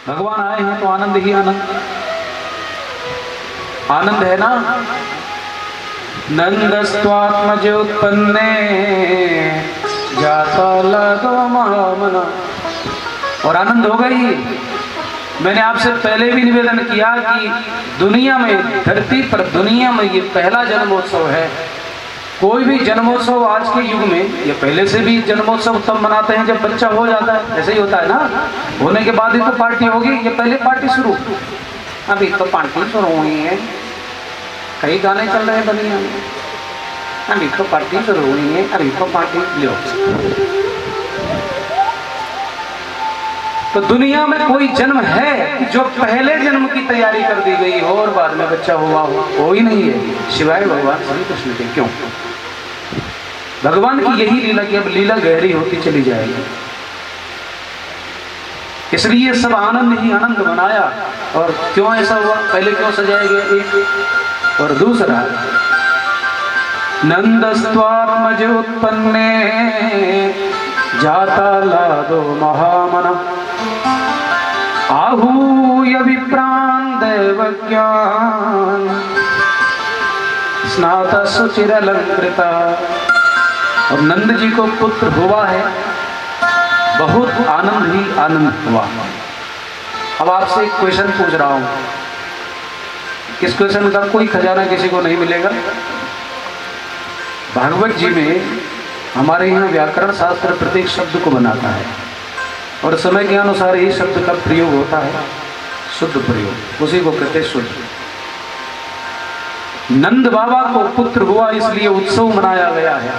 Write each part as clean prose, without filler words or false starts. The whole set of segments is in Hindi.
भगवान आए हैं तो आनंद ही आनंद, आनंद है ना। नंदस्त्वात्मज उत्पन्ने जाता लगो महामना, और आनंद होगा ही। मैंने आपसे पहले भी निवेदन किया कि दुनिया में, धरती पर दुनिया में ये पहला जन्मोत्सव है। कोई भी जन्मोत्सव आज के युग में, ये पहले से भी जन्मोत्सव तब मनाते हैं जब बच्चा हो जाता है, ऐसे ही होता है ना। होने के बाद ही तो पार्टी होगी, ये पहले पार्टी शुरू, अभी तो पार्टी शुरू हुई है। कई गाने चल रहे हैं दुनिया में, अभी तो पार्टी शुरू हुई है, अभी तो पार्टी लो। तो दुनिया में कोई जन्म है जो पहले जन्म की तैयारी कर दी गई हो और बाद में बच्चा हुआ हो? कोई नहीं है सिवाय भगवान श्री कृष्ण के। क्यों? भगवान की यही लीला कि अब लीला गहरी होती चली जाएगी, इसलिए सब आनंद ही आनंद बनाया। और क्यों ऐसा हुआ, पहले क्यों सजाया गया? एक और दूसरा, नंदस्त्वात्मज उत्पन्ने जाता लादो महामना, आहूय विप्रान देवज्ञान स्नाता सुचिरलंकृता। और नंद जी को पुत्र हुआ है, बहुत आनंद ही आनंद हुआ। अब आपसे एक क्वेश्चन पूछ रहा हूं, इस क्वेश्चन का कोई खजाना किसी को नहीं मिलेगा। भागवत जी में हमारे यहाँ व्याकरण शास्त्र प्रत्येक शब्द को बनाता है और समय के अनुसार ही शब्द का प्रयोग होता है, शुद्ध प्रयोग, उसी को कहते हैं शुद्ध। नंद बाबा को पुत्र हुआ इसलिए उत्सव मनाया गया है।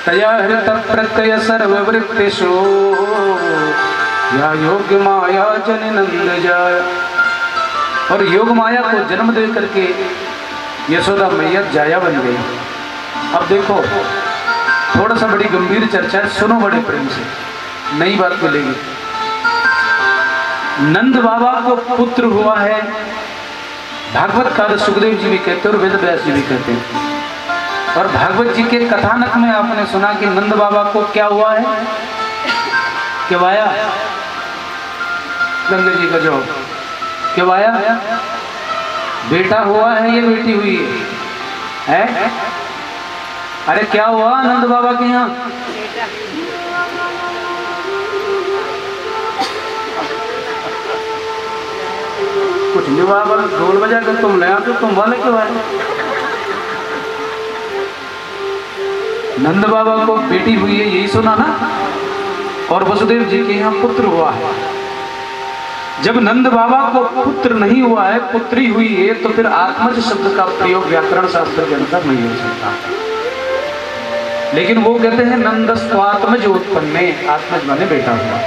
तया हृत प्रत्यय सर्ववृत्तेषु या योग माया जन नंद जाय। और योग माया को जन्म दे करके यशोदा मैया जाया बन गई। अब देखो, थोड़ा सा बड़ी गंभीर चर्चा है, सुनो बड़े प्रेम से, नई बात मिलेगी। नंद बाबा को पुत्र हुआ है, भागवत काल सुखदेव जी भी कहते हैं और वेद व्यास जी भी कहते हैं। और भागवत जी के कथानक में आपने सुना कि नंद बाबा को क्या हुआ है, केवाया। गंगा जी का जवाब, केवाया बेटा हुआ है या बेटी हुई है? अरे क्या हुआ नंद बाबा के यहाँ? कुछ नहीं बाबा, ढोल बजा कर तुम ले आते, तुम वाले क्यों आए? नंद बाबा को बेटी हुई है, यही सुना ना। और वसुदेव जी के यहाँ पुत्र हुआ है। जब नंद बाबा को पुत्र नहीं हुआ है, पुत्री हुई है, तो फिर आत्मज शब्द का प्रयोग व्याकरण शास्त्र के अनुसार नहीं हो सकता। लेकिन वो कहते हैं नंदस्त्वात्मज उत्पन्ने, आत्मज माने बेटा हुआ।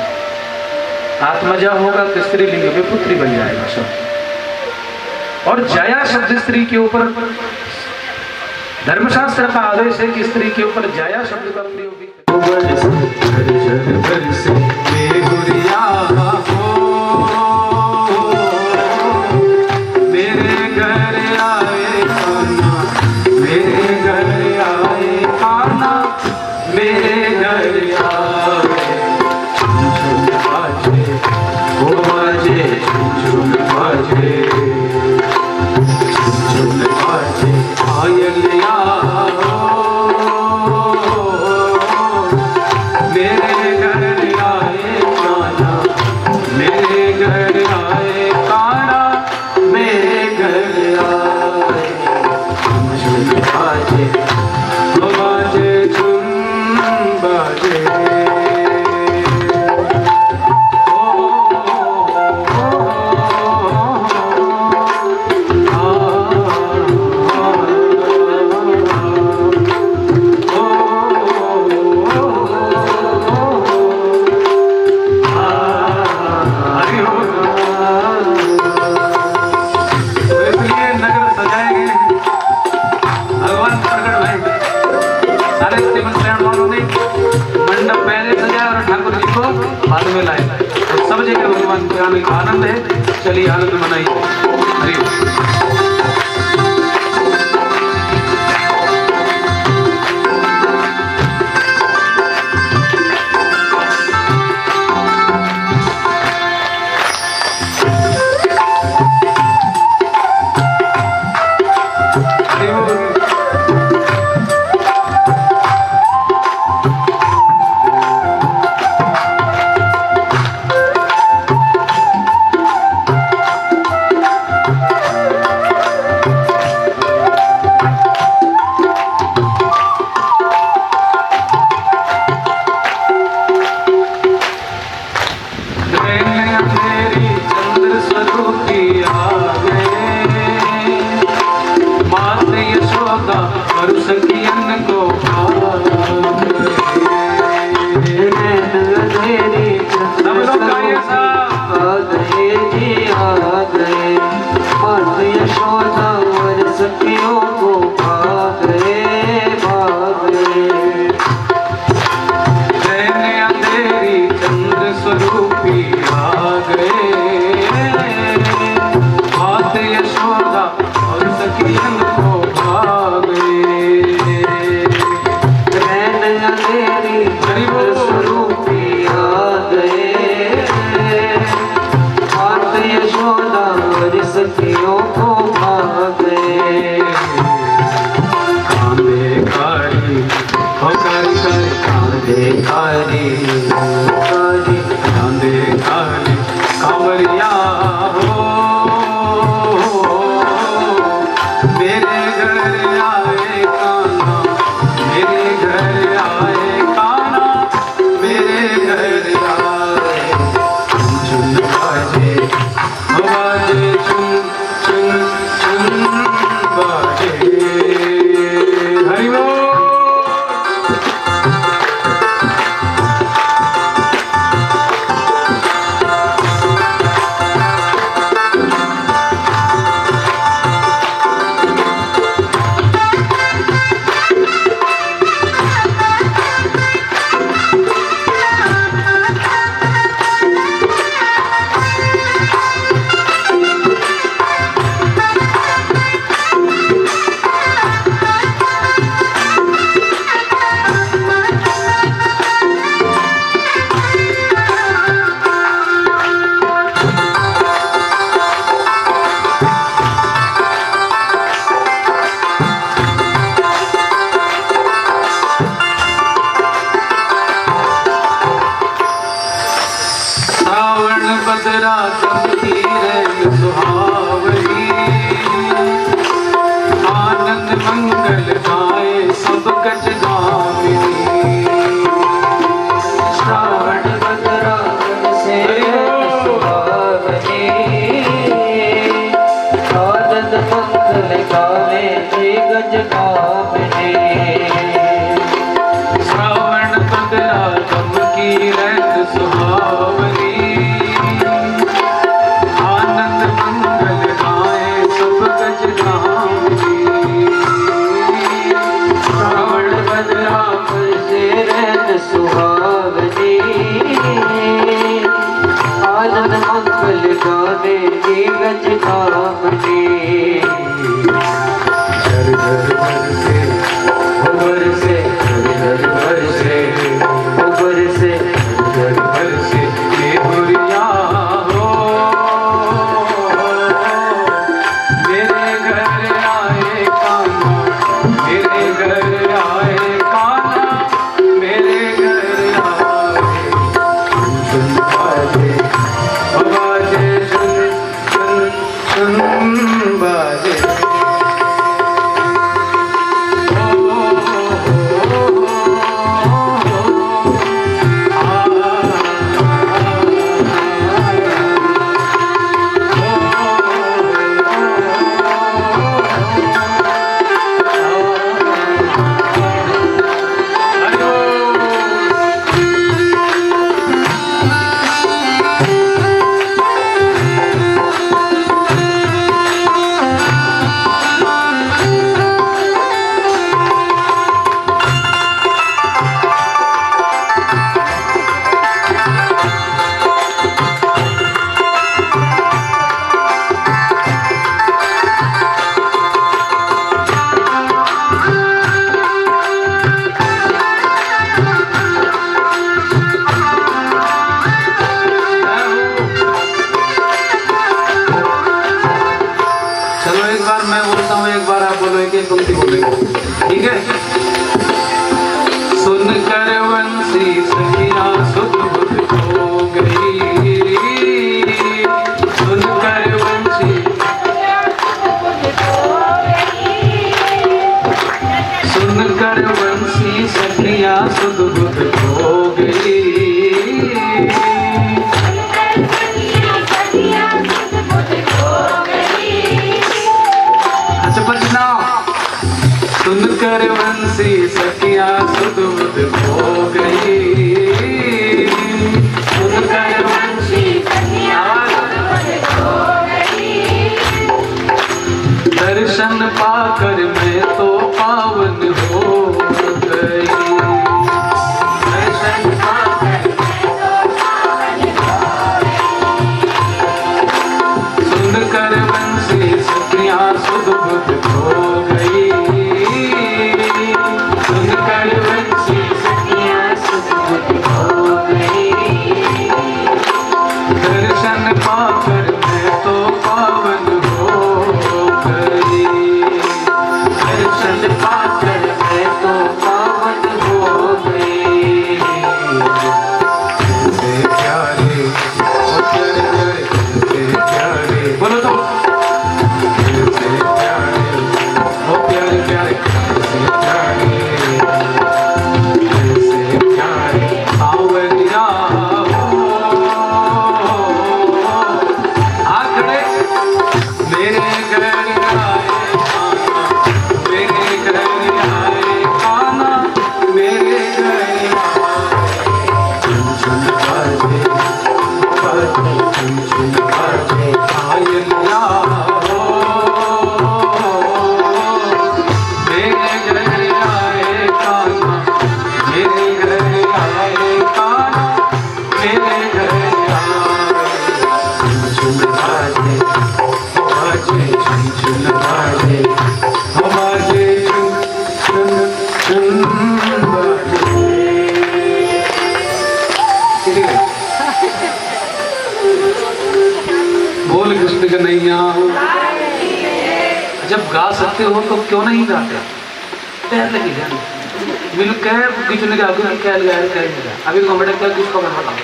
आत्मजा होगा तो स्त्रीलिंग में पुत्री बन जाएगा शब्द। और जया शब्द स्त्री के ऊपर, धर्मशास्त्र का आदेश है कि स्त्री के ऊपर जया शब्द का प्रयोग भी। आनंद है, चलिए आनंद मनाइए। श्रावण बदरा चमकी रैन सुहावनी, आनंद मंगल गाए सब गज गामिनी। श्रावण बदरा से सुहावनी, आनंद मंगल गावे जी गज गामिनी। श्रावण बदरा चमकी रैन सुहावनी, आनंद मंगल गाए सब गज गामिनी। श्रावण बदरा से रैन सुहावनी, आनंद मंगल गावे जी गज गामिनी। बरसे बरसे बरसे बरसे ये दुनिया हो, मेरे घर आए कान्हा, मेरे घर आए कान्हा, मेरे घर आए। सुन बाजे बाजे सुन सुन सुन बाजे। ठीक है। सुनकर बंसी सखिया सुध बुध हो गई, सुनकर बंसी सुनकर बंसी सखिया सुध बुध हो गई। अच्छा बचना, सुनकर बंसी सखिया सुध बुध हो गई, सुनकर बंसी सखिया सुध बुध हो गई। दर्शन पाकर मैं तो पावन हो गई, दर्शन पाकर मैं तो पावन हो गई। सुनकर बंसी सखिया सुध बुध हो गई, सुनकर बंसी सखिया सुध बुध हो गई। दर्शन पाकर मैं तो पावन हो गई, दर्शन पाकर मैं तो पावन हो गई। से प्यारे ओ तेरे तेरे प्यारे बोलो तो, से प्यारे ओ प्यारे प्यारे से प्यारे, से प्यारे सावरिया हो। आखड़े मेरे घर आए कान्हा, मेरे घर आए कान्हा, मेरे घर आए। चुन चुन बाजे बाजे चुन चुन बाजे पायलिया हो, मेरे घर आए कान्हा, मेरे घर आए कान्हा, मेरे घर आए। चुन चुन बाजे बाजे चुन चुन बाजे बाजे चुन चुन चुन बाजे। बोल कृष्ण कन्हैया। जब गा सकते हो तो क्यों नहीं गाते? पैर लगी जाने मिल कह किचने के आगे कह लगा अभी कमेंट कर किसको मैं बताऊं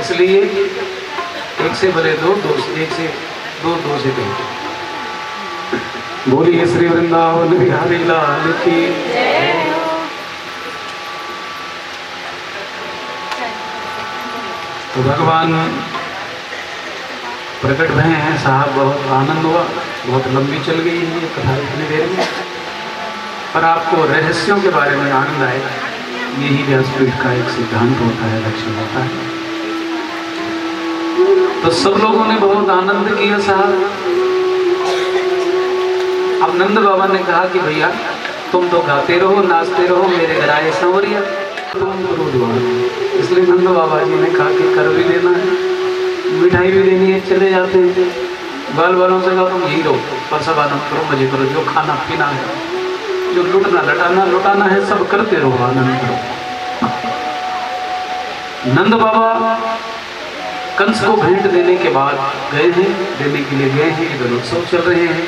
इसलिए एक से भले दो, दो से एक से दो, दो से दो। बोलिए श्री वृंदावन बिहारी लाल की। तो भगवान प्रकट भय हैं साहब, बहुत आनंद हुआ, बहुत लंबी चल गई है ये कथा इतनी देर में, पर आपको रहस्यों के बारे में आनंद आएगा। यही व्यासपीठ का एक सिद्धांत होता है, लक्षण होता है। तो सब लोगों ने बहुत आनंद किया साहब। अब नंद बाबा ने कहा कि भैया तुम तो गाते रहो, नाचते रहो, मेरे घर आए संवरिया, तुम करो दुआ। इसलिए नंद बाबा जी ने कहा कि कर भी देना है, मिठाई भी देनी है, चले जाते हैं। बाल बालों से कहा तुम यही रहो, पर सब आनंद करो, मजे करो, जो खाना पीना है, जो लुटना लुटाना है, सब करते रहो, आनंद करो। नंद बाबा कंस को भेंट देने के बाद गए हैं, देने के लिए गए हैं, इधर उत्सव चल रहे हैं।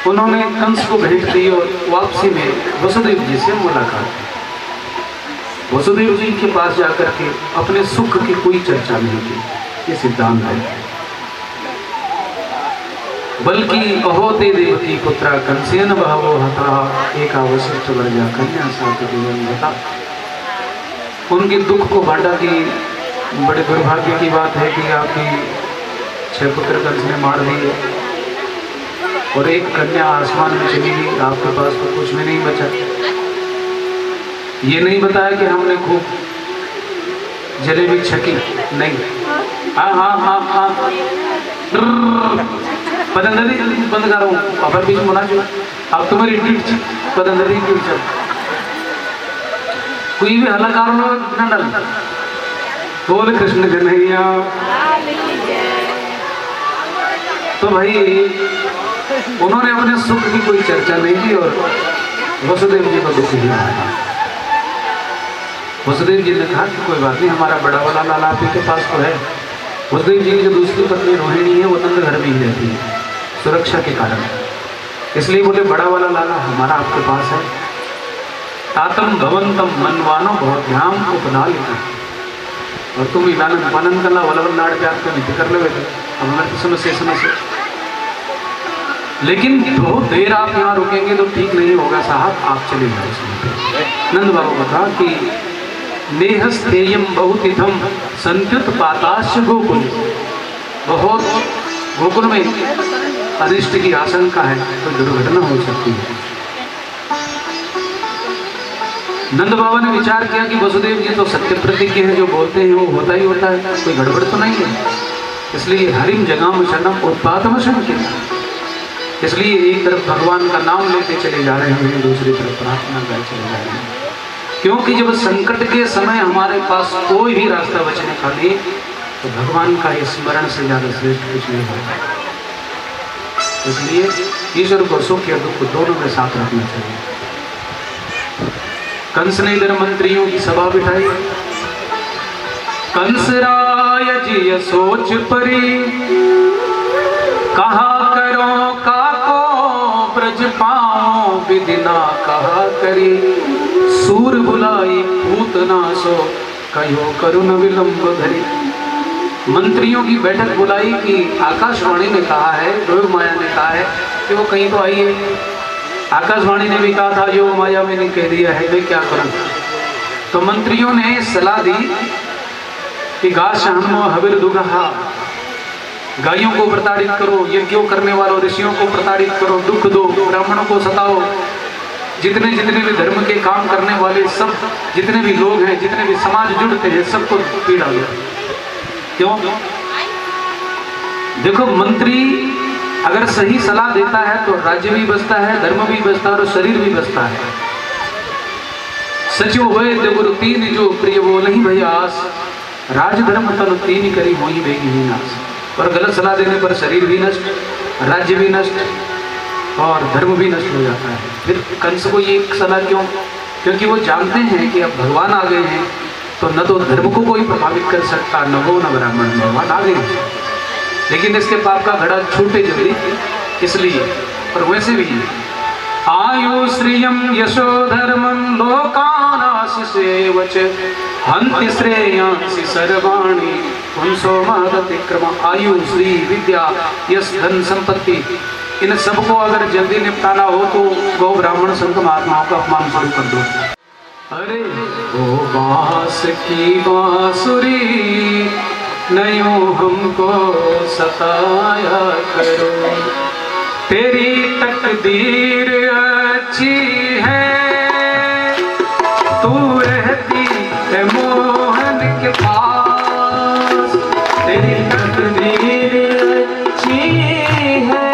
उन्होंने कंस को भेंट दी और वापसी में वसुदेव जी से मुलाकात की। वसुदेव जी के पास जाकर के अपने सुख की कोई चर्चा नहीं की, ये सिद्धांत है, बल्कि अहोते देवकी पुत्रा कंसेन बहवो हता एका वशिष्ठ वर्जा कन्या साथ जीवन बता। उनके दुख को बांटा कि बड़े दुर्भाग्य की बात है कि आपकी 6 पुत्र कंस ने मार दिए और एक कन्या आसमान में चली गई, आपके पास तो कुछ भी नहीं बचा। ये नहीं बताया कि हमने खूब जलेबी छकी, नहीं। हाँ हाँ हाँ हाँ पतंजलि बंद कर रहा हूँ, अपर बीच मना जो अब तुम्हारी पतंजलि की चल कोई भी हल्ला कर लो न डल। बोल कृष्ण कन्हैया। तो भाई उन्होंने अपने सुख की कोई चर्चा नहीं की और वसुदेव जी को दुख ही आया। वसुदेव जी ने कहा कि कोई बात नहीं, हमारा बड़ा वाला लाला आप ही के पास तो है। वसुदेव जी की जो दूसरी पत्नी रोहिणी है वो नंद घर में ही रहती है सुरक्षा के कारण, इसलिए बोले बड़ा वाला लाला हमारा आपके पास है। तातम भवंतम मनवानो बहुत ध्यान उपनालिका, और तुम इलानंद पालन करना वलवन लाड़ प्यार को नहीं कर ले हमारे समस्या। लेकिन बहुत देर आप यहाँ रुकेंगे तो ठीक नहीं होगा साहब, आप चले जाओ। नंद बाबा कहा कि नेहस्थेयम बहुतिथम संत्युत पाताश गोकुल, बहुत गोकुल में अनिष्ट की आशंका है, तो दुर्घटना हो सकती है। नंद बाबा ने विचार किया कि वसुदेव जी तो सत्य प्रतिज्ञ है, जो बोलते हैं वो होता ही होता है, कोई गड़बड़ तो नहीं है। इसलिए हरिम जगाम शरणम उत्पातम शंकित, इसलिए एक तरफ भगवान का नाम लेते चले जा रहे हैं, दूसरी तरफ प्रार्थना कर चले जा रहे हैं। क्योंकि जब संकट के समय हमारे पास कोई भी रास्ता बचने का नहीं, तो भगवान का स्मरण से ज्यादा श्रेष्ठ कुछ नहीं होता। इसलिए ईश्वर को सुख या दुख दोनों में साथ रखना चाहिए। कंस ने इधर मंत्रियों की सभा बिठाई। कंस राय जी सोच परी, कहा करो काको ब्रज पाओ विधिना कहा करी। सूर बुलाई पूतना सो कहो करुण विलंब धरी। मंत्रियों की बैठक बुलाई कि आकाशवाणी ने कहा है, योग माया ने कहा है कि वो कहीं तो आइए। आकाशवाणी ने भी कहा था योग माया मैंने कह दिया है, मैं क्या करूं। तो मंत्रियों ने सलाह दी कि गाशहनो हविर दुगहा, गायों को प्रताड़ित करो, यज्ञों करने वालों ऋषियों को प्रताड़ित करो, दुख दो, ब्राह्मणों को सताओ, जितने जितने भी धर्म के काम करने वाले सब जितने भी लोग हैं, जितने भी समाज जुड़ते हैं, सबको पीड़ा दो। क्यों? देखो मंत्री अगर सही सलाह देता है तो राज्य भी बचता है, धर्म भी बचता है और शरीर भी बचता है। सचो हुए गुरु तीन जो प्रिय वो नहीं भैयास, राजधर्म तनु तीन करी मोही बेगी ही नाश। और गलत सलाह देने पर शरीर भी नष्ट, राज्य भी नष्ट और धर्म भी नष्ट हो जाता है। फिर कंस को ये सलाह क्यों? क्योंकि वो जानते हैं कि अब भगवान आ गए हैं तो न तो धर्म को कोई प्रभावित कर सकता, न वो न ब्राह्मण, भगवान आ गए हैं। लेकिन इसके पाप का घड़ा छूटे जल्दी, इसलिए। और वैसे भी आयु श्रियम यशो धर्मम लोकानाशिषेवच हंति श्रेयांसि सर्वाणि पुंसो महदति क्रम आयु श्री विद्या यश धन संपत्ति, इन सबको अगर जल्दी निपटाना हो तो गौ ब्राह्मण संत महात्माओं का अपमान शुरू कर दो। अरे ओ बांस की बांसुरी नयो हमको सताया करो, तेरी तकदीर अच्छी है, तू रहती है मोहन के पास, तेरी तकदीर अच्छी है,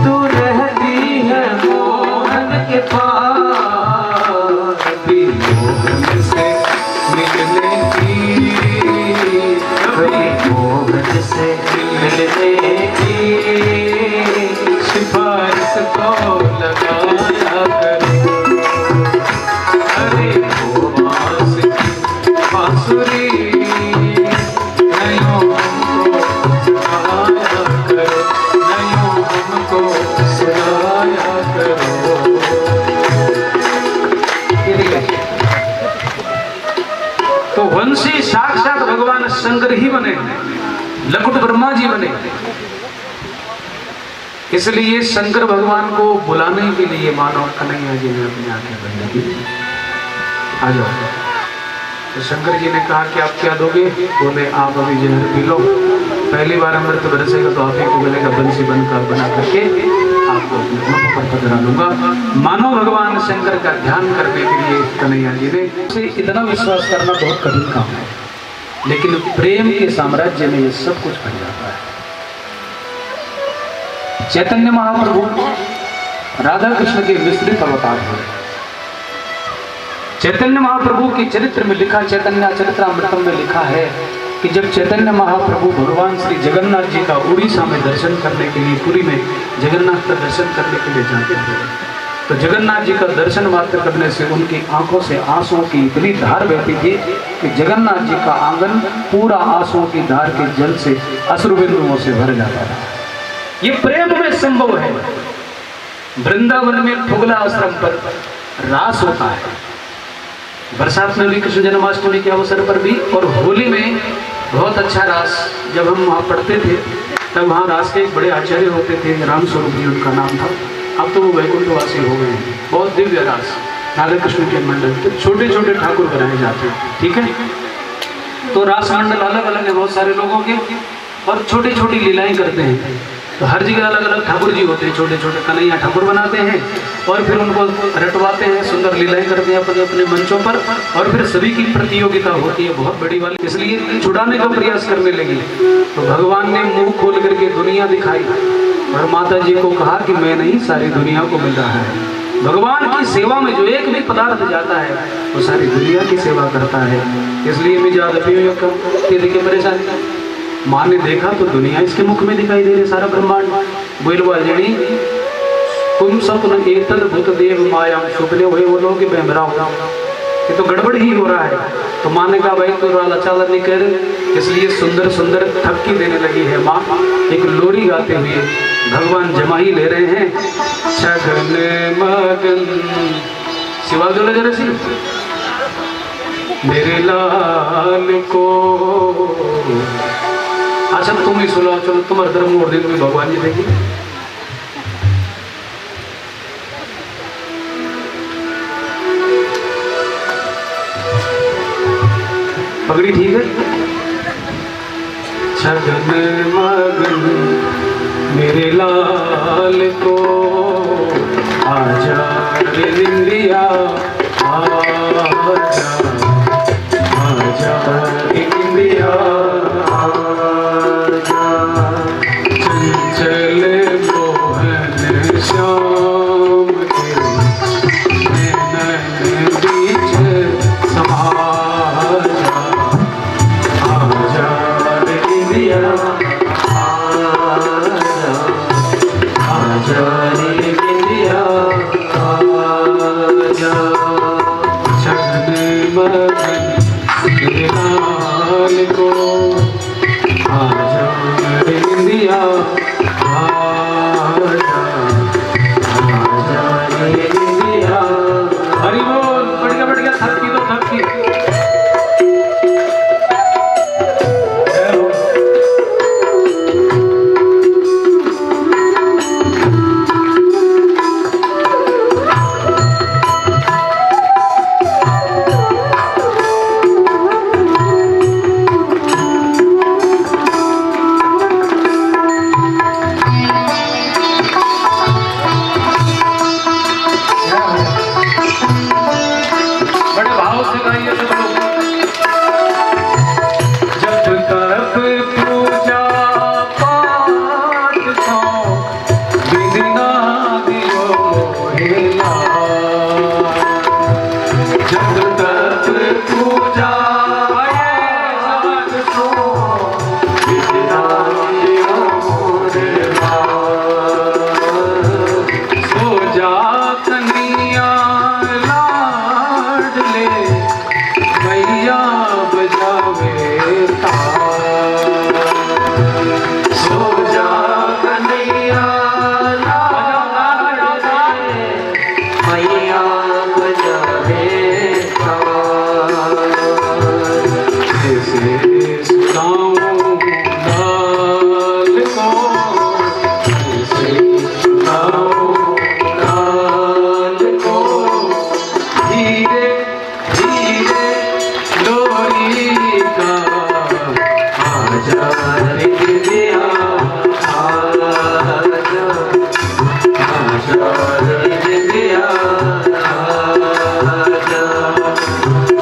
तू रहती है मोहन के पास, कभी मोहन से मिलने की, कभी मोहन से मिलने की सिफारिश तो लगाया करो। अरे वो बांस की बांसुरी नयो हमको सुनाया करो, नयो हमको सुनाया करो। तो वंशी साक्षात भगवान शंकर ही बने, लकुट ब्रह्मा जी बने। इसलिए शंकर भगवान को बुलाने के लिए मानव कन्हैया जी ने अपनी आंखें बंद की। आ जाओ। तो शंकर जी ने कहा कि आप क्या दोगे? बोले आप अभी जहर पी लो, पहली बार अमृत बरसेगा तो आप ही को मिलेगा, बंसी बना करके आपको पर पधरा दूंगा। मानो भगवान शंकर का ध्यान करने के लिए कन्हैया जी ने से इतना विश्वास करना बहुत कठिन काम है, लेकिन प्रेम के साम्राज्य में ये सब कुछ बन जाता है। चैतन्य महाप्रभु राधा कृष्ण के विस्तृत अवतार हुए। चैतन्य महाप्रभु के चरित्र में लिखा, चैतन्य चरित्रामृतम में लिखा है कि जब चैतन्य महाप्रभु भगवान श्री जगन्नाथ जी का उड़ीसा में दर्शन करने के लिए, पुरी में जगन्नाथ का दर्शन करने के लिए जाते थे, तो जगन्नाथ जी का दर्शन मात्र करने से उनकी आंखों से आंसुओं की इतनी धार बहती थी कि जगन्नाथ जी का आंगन पूरा आंसुओं की धार के जल से, अश्रुबिंदुओं से भर जाता था। ये प्रेम में संभव है। वृंदावन में फुगला आश्रम पर रास होता है, बरसात में भी, कृष्ण जन्माष्टमी के अवसर पर भी, और होली में बहुत अच्छा रास। जब हम वहाँ पढ़ते थे तब वहाँ रास के एक बड़े आचार्य होते थे, राम स्वरूप जी उनका नाम था। अब तो वो वैकुंठवासी हो गए हैं। बहुत दिव्य रास राधा कृष्ण के मंडल, तो छोटे छोटे ठाकुर बनाए जाते हैं, ठीक है। तो रास मंडल अलग अलग है बहुत सारे लोगों के, और छोटी छोटी लीलाएं करते हैं। तो हर जगह अलग अलग ठाकुर जी होते हैं, छोटे छोटे कन्हैया ठाकुर बनाते हैं, और फिर उनको रटवाते हैं, सुंदर लीलाएं करते हैं अपने अपने मंचों पर, और फिर सभी की प्रतियोगिता होती है बहुत बड़ी वाली। इसलिए छुड़ाने का प्रयास करने लगी, तो भगवान ने मुंह खोल करके दुनिया दिखाई, और माता जी को कहा कि मैं नहीं, सारी दुनिया को मिल रहा है। भगवान की सेवा में जो एक भी पदार्थ जाता है वो सारी दुनिया की सेवा करता है। इसलिए मैं ज्यादा देखिए परेशानी, माँ ने देखा तो दुनिया इसके मुख में दिखाई दे रही, सारा ब्रह्मांड। बोलवा जड़ी तुम सपन एक भूत देव माया शुभने हुए वो लोग बहमरा हो, ये तो गड़बड़ ही हो रहा है। तो माँ ने कहा भाई तो राला चाला नहीं कर, इसलिए सुंदर सुंदर थपकी देने लगी है माँ। एक लोरी गाते हुए भगवान जमाई ले रहे हैं, छगन मगन शिवा जो जरा सी मेरे लाल को। अच्छा तुम ही सुनो, चलो तुम्हारे धर्म मोड़ दिन में भगवान जी देंगे। पगड़ी ठीक है। छगन मगन मेरे लाल को आजा रे इंडिया, आजा आजा रे इंडिया, चंचल मोहन श्याम के नैन बीच समा को आजा रे इंडिया, आजा आजा रे इंडिया। हरि बोल, बढ़िया बढ़िया, थपकी तो थपकी। लगाइए सब लोग। जब तक पूजा पाठ को बिना दियो मोहिला, जब तक पूजा पाठ को बिना दियो मोहिला, सो जा कन्हैया लाडले मैया बजावे ताल, सो जा कन्हैया लाडले मैया बजावे ताल। कैसे सुनाऊं लाल को, कैसे सुनाऊं लाल को, धीरे धीरे लोरी का आजा रे दिया, आजा आजा रे दिया, आजा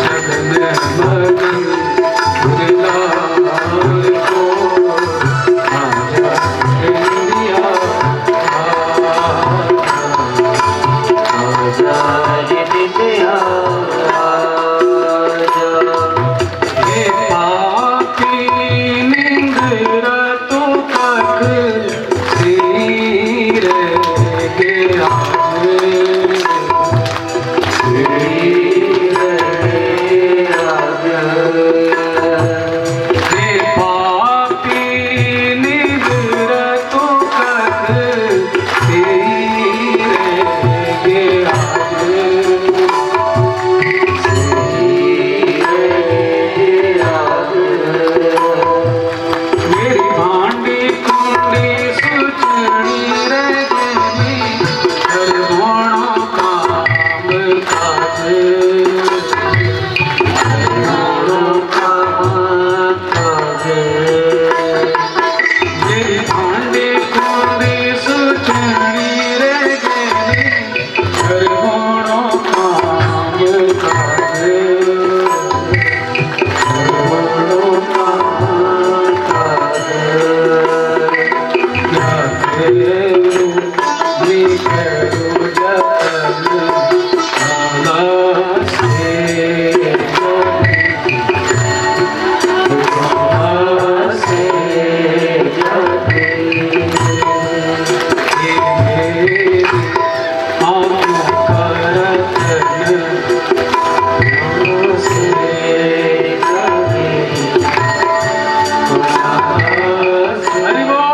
जगन मगन गुरलाल को, आजा रे दिया, आजा रे दिया, आजा। हे पापी निंद्र तू तक धीर के आज, हे पापी निंद्र तू तक धीर के आज, मेरी भांडी कुंडी सुचड़ी रे गली, कर दोनों काम काज, दोनों काम काज। मेरी भांडी कुंडी सुचड़ी रे गली, कर दोनों काम काज, दोनों काम काज। क्या करूं मैं करूं जतन आला से, आला से जते, ये मेरी आँखों का रतन से जते, हरि बोल।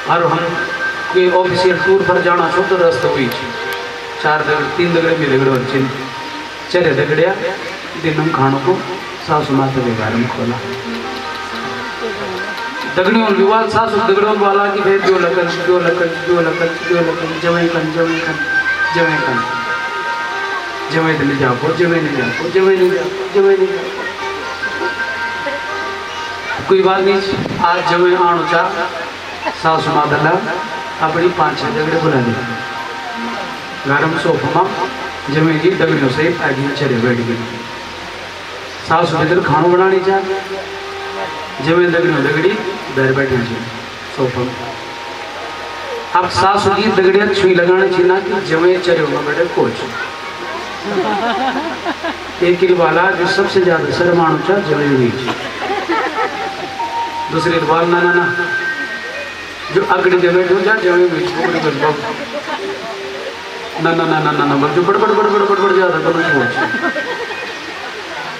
और हम कोई ऑफिशियल टूर पर जाना छो तो रास्ते हुई 3 दगड़े में दगड़े बच्चे चले दगड़िया दिन हम खानों को सासु माता के बारे में खोला दगड़ियों विवाद सासु दगड़ों वाला की भेद जो लकन जमे कन जमे नहीं जाओ जमे नहीं जाओ कोई बात नहीं आज जमे आणु चा सासु मादला अपनी 5-6 दगड़े बुला ली गरम सोफा में जमे की दगड़ियों से आगे चले बैठ गई सासु इधर खाना बनानी चा जमे दगड़ी बैठ बैठना चाहिए सोफा में अब सासु की दगड़िया छुई लगाने चाहिए ना कि जमे चरे में बैठे कोच एक किल वाला जो सबसे ज्यादा शर्माणु चा जमे हुई दूसरी बाल ना जो अगड़ी जमे जो जा जमे में ना जो बड़ ज्यादा तो नहीं।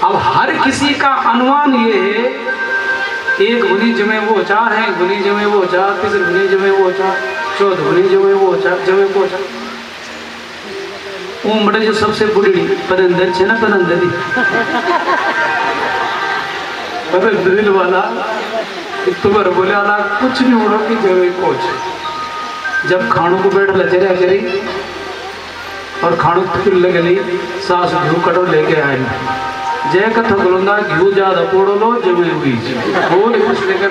अब हर किसी का अनुमान ये है एक गुनी जमे वो चार है गुनी जमे वो चार तीसरी गुनी जमे वो चार चौधरी जो है वो जब पहुंचा उमड़े जो सबसे बुढ़ी परंदर छे ना परंदरी अरे दिल वाला तुम्हारे बोले आला कुछ नहीं उड़ो कि जब पहुंच जब खानों को बैठ लचरे अचरी और खानों फिर लगली सास घी कटो लेके आए जय कथा बोलूंगा घी ज्यादा पोड़ो लो जमे हुई बोल कुछ लेकर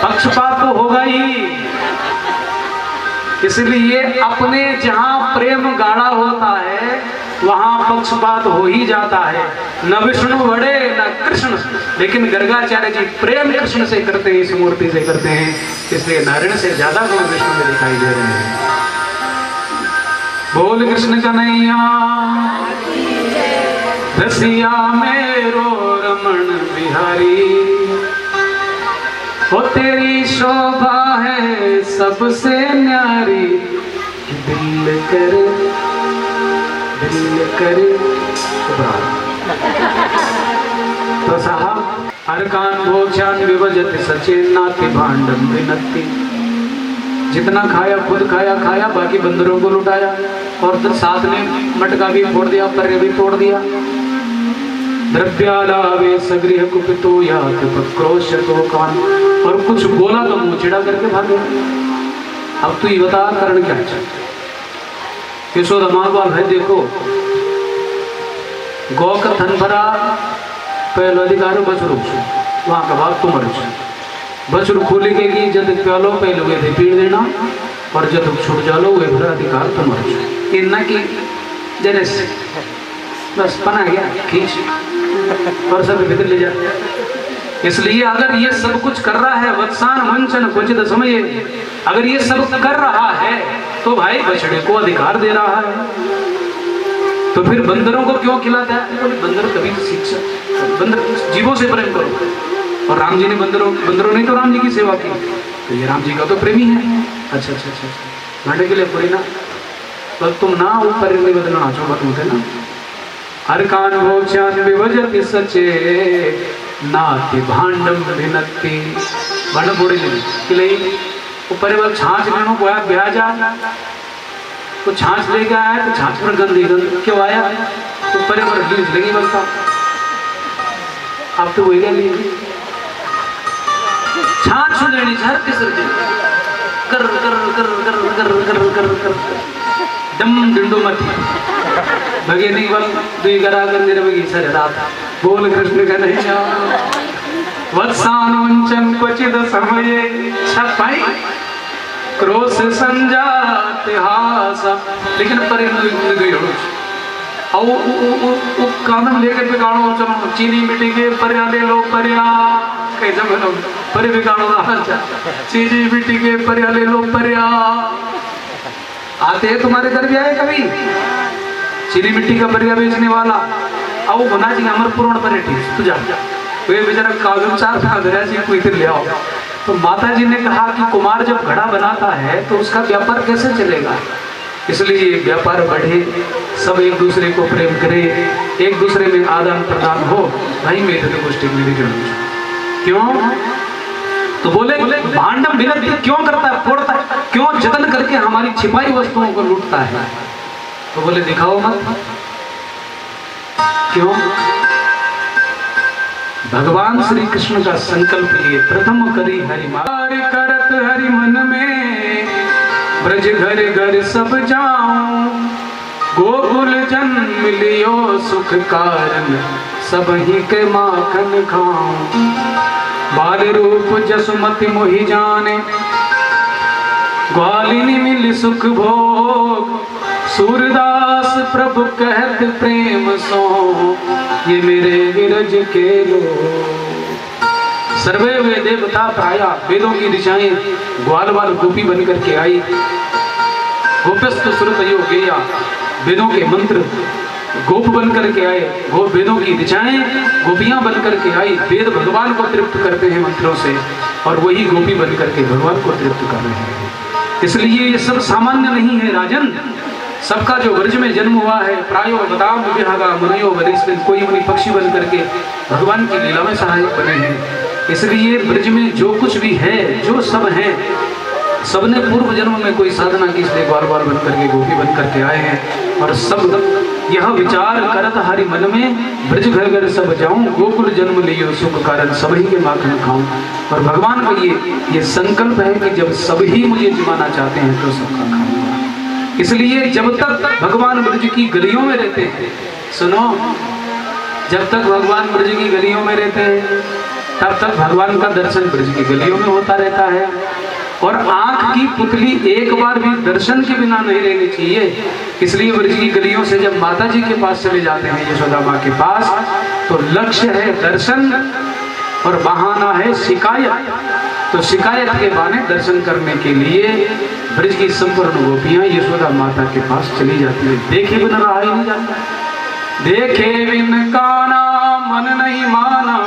पक्षपात तो होगा ही। इसलिए अपने जहां प्रेम गाढ़ा होता है वहां पक्षपात हो ही जाता है। न विष्णु बड़े न कृष्ण, लेकिन गर्गाचार्य जी प्रेम कृष्ण से करते हैं, इस मूर्ति से करते हैं, इसलिए नारायण से ज्यादा गुण विष्णु में दिखाई दे रहे हैं। बोल कृष्ण कन्हैया रसिया मेरो रमण बिहारी, वो तेरी शोभा है सबसे न्यारी, दिल करे तो साहब अर्कान भोक्षान विभजति सचेन नाति भांडम विनत्ति, जितना खाया खुद खाया बाकी बंदरों को लुटाया और तो साथ में मटका भी फोड़ दिया, पर्रे भी तोड़ दिया। द्रव्यालावे सगृह कुपितो यात पक्रोशतो कान, और कुछ बोला तो मुंह चिड़ा करके भाग गया। अब तू ये बता कारण क्या है? यशोदा माँ बाप है, देखो गौ का थन भरा पहलो अधिकार बछरू वहां का बाप तुम बछरू खोले के जद प्यालो पहले हुए थे पीड़ देना और जब छूट जालो वे भरा अधिकार तुम इतना की जने बस पना गया खींच और सब भीतर ले जा। इसलिए अगर ये सब कुछ कर रहा है वत्सान वंचन क्वचित समये, अगर ये सब कर रहा है तो भाई बछड़े को अधिकार दे रहा है, तो फिर बंदरों को क्यों खिलाता है? बोले बंदर कभी शिक्षा, बंदर जीवों से प्रेम करो, और राम जी ने बंदरों ने तो राम जी की सेवा की, तो ये राम जी का तो प्रेमी है। अच्छा अच्छा अच्छा घंटे के लिए पूरी ना तो तुम ना ऊपर बदलना नाचो मत होते ना। अर्कान भोक्षान विभजति सचे नाति भांडम भिन्नति, बड़ बुड़ी के लिए ऊपर वाल छाछ लेनो को आया ब्याह जा तो छाछ लेके आया तो छाछ पर गंदी क्यों आया? ऊपर पर लीज लगी बलता, अब तो वही गया छाछ लेनी छर किसर दे कर कर कर कर कर कर कर कर दम डिंडो मत भगे नहीं बल दुई करा कर मेरे बगी सर रात। बोल कृष्ण कन्हैया वत्सान वंचन क्वचित समये छपाई क्रोध संजात हास, लेकिन पर गई और कानन लेकर बिगाड़ो चलो चीनी मिट्टी के पर्या ले लो पर्या कैसे बोलो पर बिगाड़ो चीनी मिट्टी के पर्या ले लो पर्या। आते हैं तुम्हारे घर भी आए कभी चीनी मिट्टी का पर्या बेचने वाला अब बना जी अमर पूर्ण पर तू जा वे बेचारा कागज चार खागरा जी कोई ले आओ। तो माता जी ने कहा कि कुमार जब घड़ा बनाता है तो उसका व्यापार कैसे चलेगा? इसलिए व्यापार बढ़े, सब एक दूसरे को प्रेम करे, एक दूसरे में आदान प्रदान हो, भाई मेरे तो गोष्ठी मेरी क्यों? तो बोले भांडम विनती क्यों करता है, फोड़ता है, क्यों जतन करके हमारी छिपाई वस्तुओं को लूटता है? तो बोले दिखाओ मत, क्यों? भगवान श्री कृष्ण का संकल्प लिए प्रथम करी हरि मार करत हरि मन में, ब्रज घर घर सब जाऊं, गोकुल जन्म लियो सुख कारण, सब ही के माखन खाऊं। बाल रूप जसुमति मोहि जाने, ग्वालिनी मिल सुख भोग, सूरदास प्रभु कहत प्रेम सो, ये मेरे विरज के लोग। सर्वे वे देवता प्राया वेदों की ऋचाएं ग्वाल बाल गोपी बन करके आई, गोपस्थ सुरत यो गेया, वेदों के मंत्र गोप बन करके आए, वो वेदों की ऋचाएं गोपियां बन करके आई, वेद भगवान को तृप्त करते हैं मंत्रों से, और वही गोपी बन करके भगवान को तृप्त कर रहे हैं। इसलिए ये सब सामान्य नहीं है राजन, सबका जो ब्रज में जन्म हुआ है प्रायो बताम विभागा मुनयो वरिष्ठ, कोई मुनि पक्षी बन करके भगवान की लीला में सहायक बने हैं। इसलिए ब्रज में जो कुछ भी है, जो सब है, सबने पूर्व जन्म में कोई साधना की, इसलिए बार बार बन करके गोपी बन करके आए हैं। और सब यह विचार करत हरि मन में, ब्रज घर घर सब जाऊं, गोकुल जन्म लियो सुख कारण, सभी के माखन खाऊं। और भगवान का ये संकल्प है कि जब सभी मुझे जिमाना चाहते हैं तो सबका खाऊंगा। इसलिए जब तक भगवान ब्रज की गलियों में रहते हैं, सुनो, जब तक भगवान ब्रज की गलियों में रहते हैं तब तक भगवान का दर्शन ब्रज की गलियों में होता रहता है। और आंख की पुतली एक बार भी दर्शन के बिना नहीं रहनी चाहिए। इसलिए ब्रज की गलियों से जब माता जी के पास चले जाते हैं, यशोदा माँ के पास, तो लक्ष्य है दर्शन और बहाना है शिकायत। तो शिकायत के बहाने दर्शन करने के लिए ब्रज की संपूर्ण गोपियां यशोदा माता के पास चली जाती है। देखे बिना रहा ही नहीं जाता, देखे बिन काना मन नहीं माना,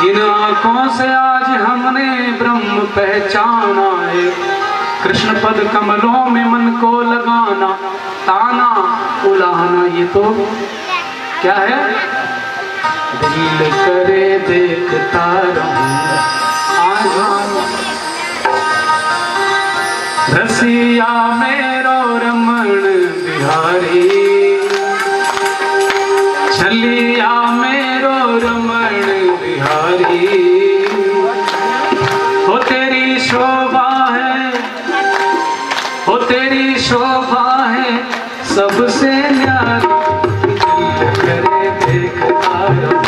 इन आंखों से आज हमने ब्रह्म पहचाना है। कृष्ण पद कमलों में मन को लगाना, ताना उलाहना, ये तो क्या है? दिल करे देखता रहूं रसिया मेरो रमण बिहारी, छलिया मेरो रमण बिहारी। हो तेरी शोभा है, हो तेरी शोभा है सबसे न्यारी, दिल करे देखता रहूं।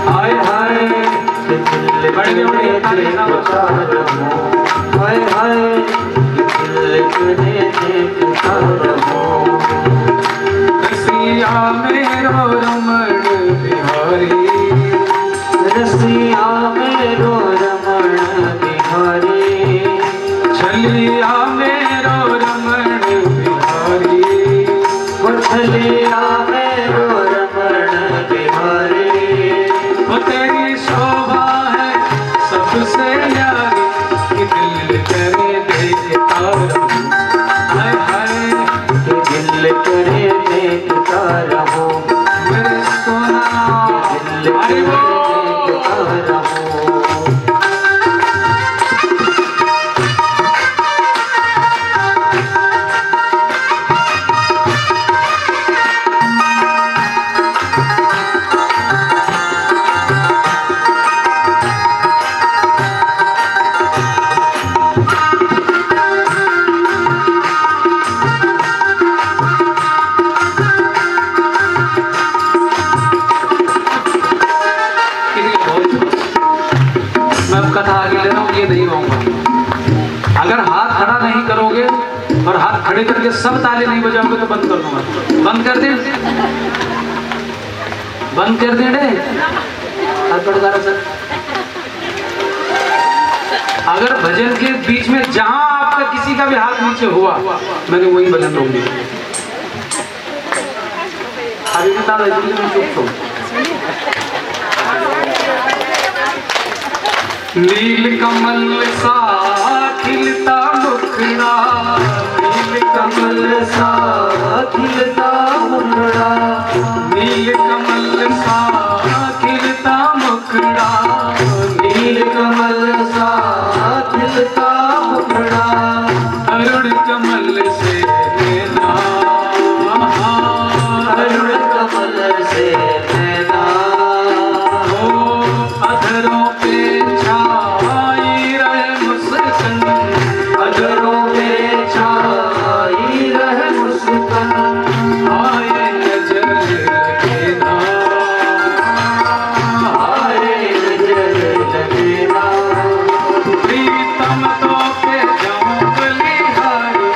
हाय हाय बड़े बड़े देखता रहूं, हाय हाय दिल करे देखता रहूं। रसिया मेरो रमण बिहारी, रसिया मेरो रमण बिहारी, छलिया मेरो रमण बिहारी, वो छलिया मेरो रमण बिहारी। वो तेरी शोभा है सबसे न्यारी, कि दिल करे देखता रहूं, हाय हाय दिल करे देखता रहूं। मेरे सोना दिल करे देखता रहूं। कथा आगे ले रहा हूं, ये नहीं कहूंगा। अगर हाथ खड़ा नहीं करोगे और हाथ खड़े करके सब ताले नहीं बजाओगे तो बंद कर दूंगा। बंद कर दे, बंद कर दे रे हाथ बढ़ा सर। अगर भजन के बीच में जहां आपका किसी का भी हाथ नीचे हुआ, मैंने वही भजन रोक दिया। नील कमल सा खिलता मुखड़ा, नील कमल सा खिलता मुखड़ा, नील कमल सा खिलता मुखड़ा, नील कमल सा खिलता मुखड़ा, अरुण कमल से नैना, अरुण कमल से नैना, हो अधरों पे छाई रहे मुस्कान, अधरों पे छाई रहे मुस्कान, आए नजर लगे ना, आए नजर लगे ना, प्रीतम तो पे जाऊं बलिहारी,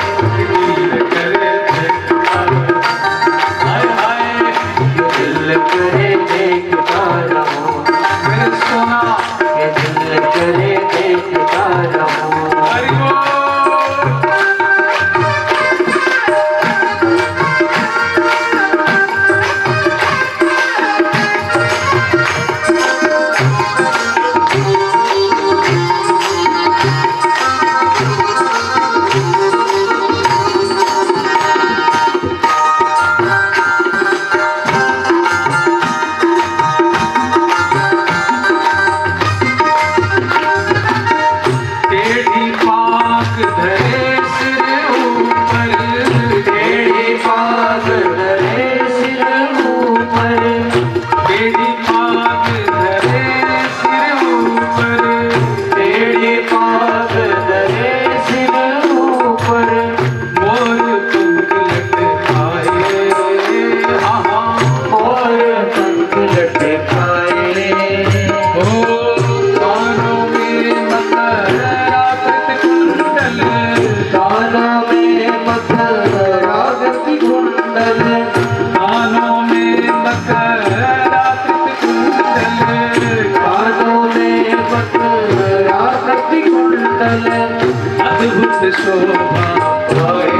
शोभा पाए,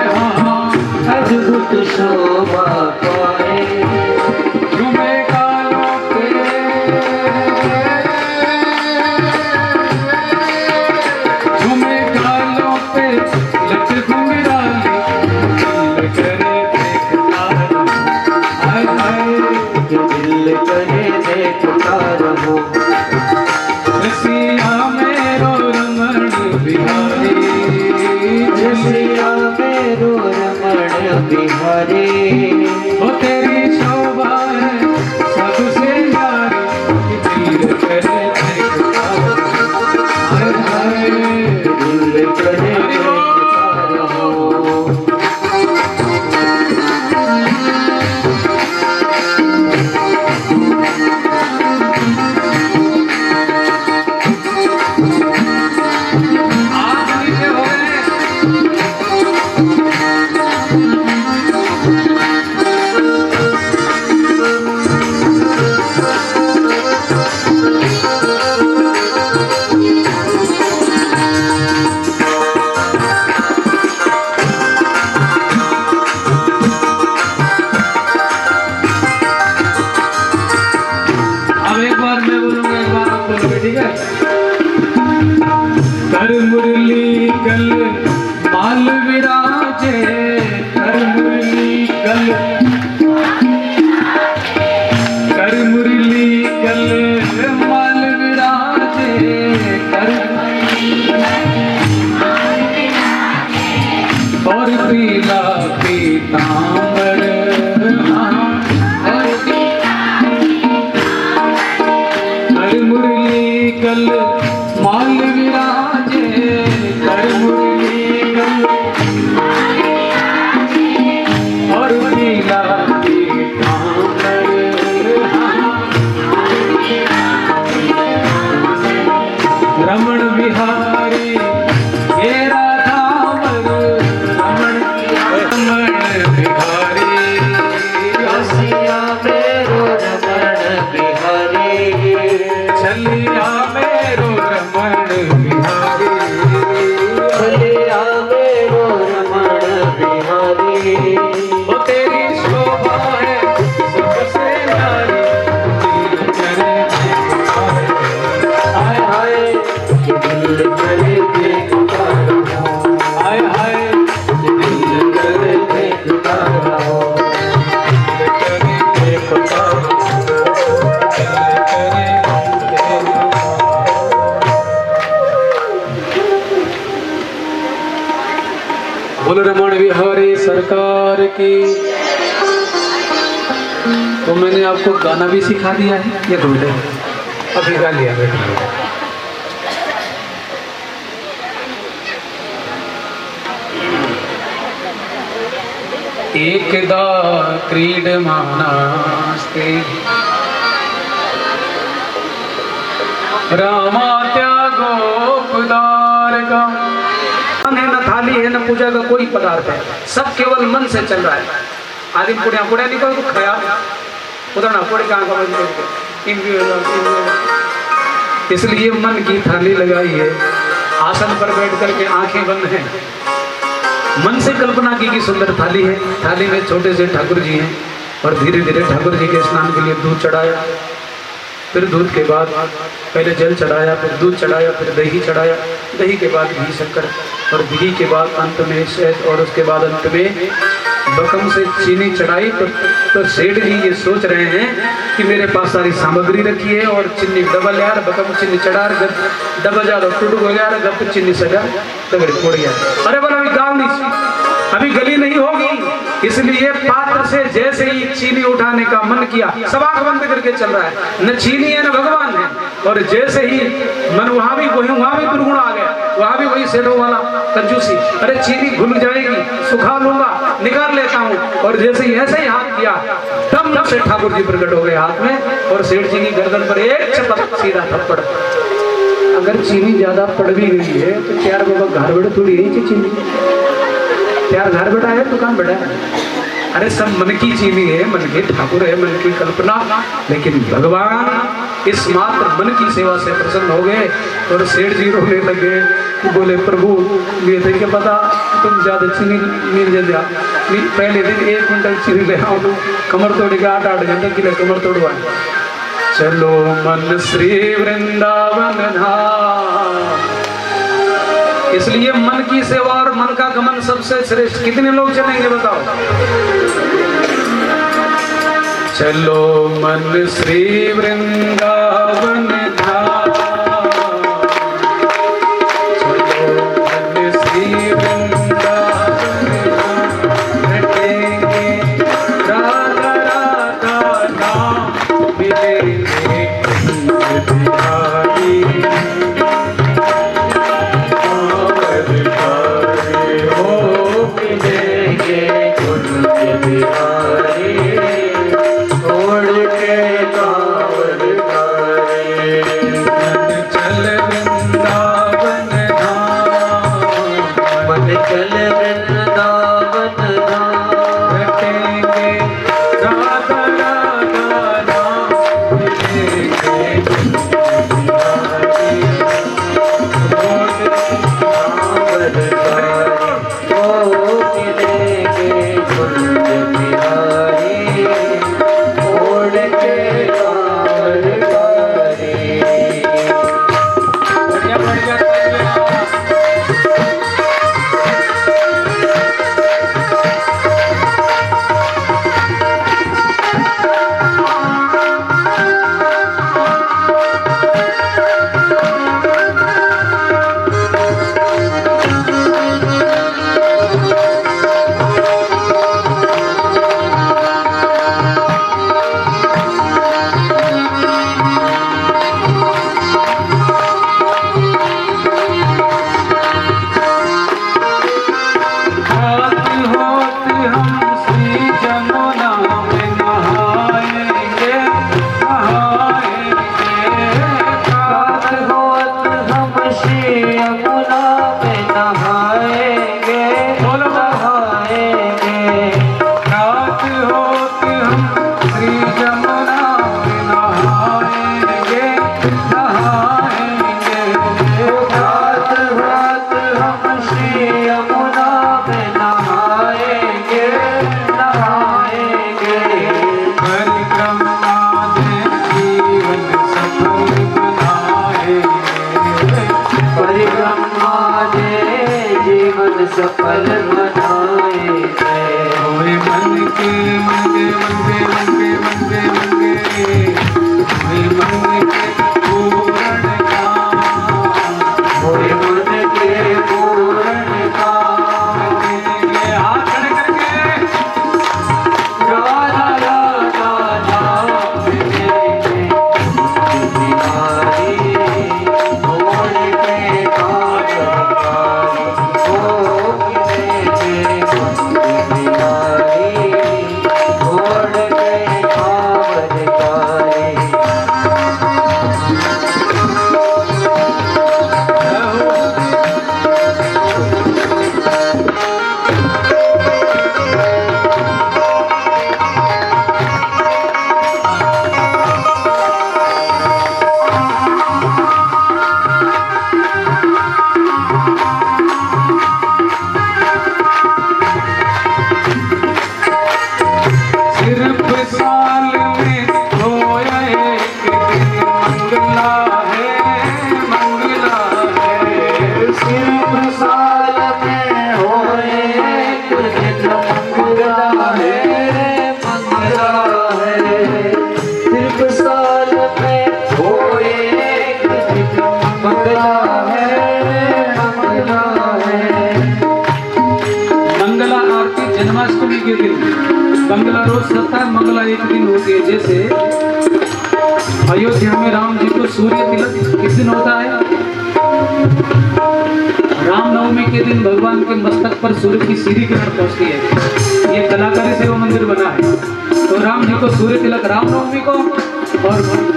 हाँ, अद्भुत शोभा पाए। झूमे गालों पे, झूमे गालों पे लट घुंघराली, दिल करे देखता रहूं, हाय हाय दिल करे देखता रहूं। रसिया मेरो रमण बिहारी, रसिया मेरो रमण बिहारी। वो तेरी शोभा है सबसे न्यारी, दिल करे देखता रहूं, हाय हाय दिल करे देखता रहूं। आज नीचे हो गए। अब एक बार मैं बोलूंगा, एक बार आप बोलोगे, ठीक है? कर मुरली गल माल विराजे, कर मुरली गल, कर मुरली गल माल विराजे, कर और पीला पीतांबर, हाँ, और कर मुरली गल माल विराजे, कर मुरली गल और पीला पीतांबर, रमण बिहारी हे राधावर, रमण बिहारी, रसिया मेरो रमण बिहारी। चलिया मेरो रमण बिहारी, चलिया मेरो रमण बिहारी। वो तेरी शोभा है सबसे न्यारी, दिल करे देखता रहूं, हाय हाय दिल करे देखता रहूं। हाय हाय दिल करे देखता रहूं। करे देखता रहूं, दिल करे बोल रमण बिहारी सरकार की। तो मैंने आपको गाना भी सिखा दिया है, ये ढूंढे अभी गा लिया बेटा। एकदा क्रीडमानास्ते रामात्या गोपदारका। न थाली है न पूजा का कोई पदार्थ है, सब केवल मन से चल रहा है। आदि पुड़िया पुड़िया निकल तो खाया उधर ना पुड़ी कहाँ का, इसलिए मन की थाली लगाई है। आसन पर बैठ करके आंखें बंद हैं, मन से कल्पना की कि सुंदर थाली है। थाली में छोटे से ठाकुर जी हैं और धीरे धीरे ठाकुर जी के स्नान के लिए दूध चढ़ाया, फिर दूध के बाद पहले जल चढ़ाया, फिर दूध चढ़ाया, फिर दही चढ़ाया, दही के बाद घी शक्कर और घी के बाद अंत में शहद और उसके बाद अंत में बकम से चीनी चढ़ाई। तो सेठ जी ये सोच रहे हैं कि मेरे पास सारी सामग्री रखी है और चीनी डबल यार, बकम चीनी चढ़ा डबल जा टूट हो गया, गप चीनी सजा तगड़ी फोड़ गया। अरे बोला अभी गाल नहीं, अभी गली नहीं होगी, इसलिए पात्र से जैसे ही चीनी उठाने का मन किया, सब आंख बंद करके चल रहा है, न चीनी है न भगवान है। और जैसे ही मन वहां भी दुर्गुण आ गया, वहां भी वही सेठों वाला कंजूसी, अरे चीनी घुल जाएगी, सुखा लूंगा, निकाल लेता हूँ। और जैसे ही ऐसे ही हाथ किया, तब से ठाकुर जी प्रकट हो गए हाथ में और सेठ जी की गर्दन पर एक चपत सीधा थप्पड़। अगर चीनी ज्यादा पड़ भी गई है तो चार बाबा घर बैठे थोड़ी यही चीनी, चार घर बैठा है दुकान बैठा है। अरे सब मन की चीनी है, मन के ठाकुर है, मन की कल्पना, लेकिन भगवान इस मात्र मन की सेवा से प्रसन्न हो गए और सेठ जी रोने लगे। बोले प्रभु ये थे क्या पता तुम ज्यादा चीनी मिल जा पहले दिन 1 क्विंटल चीनी ले आओ तो कमर तोड़ के 8-8 घंटे के लिए कमर तोड़वाए। चलो मन श्री वृंदावन धाम। इसलिए मन की सेवा और मन का गमन सबसे श्रेष्ठ। कितने लोग चलेंगे बताओ? चलो मन श्री वृंदावन धाम। चलो मन श्री वृंदावन धाम। रटेंगे राधा राधा नाम मिलेंगे बिहारी। सफल बनाए होए मन के होए मन के पूर्ण काम। होए मन के पूर्ण काम। हाथ खड़े करके राधा राधा नाम मिलेंगे बिहारी। होड़ के जन्माष्टमी के दिन मंगला रोज सत्ता है, मंगला एक दिन होती है। जैसे अयोध्या में राम जी को सूर्य तिलक किस दिन होता है? रामनवमी के दिन भगवान के मस्तक पर सूर्य की सीधी किरण पहुंचती है। ये कलाकारी से वो मंदिर बना है। तो राम जी को सूर्य तिलक रामनवमी को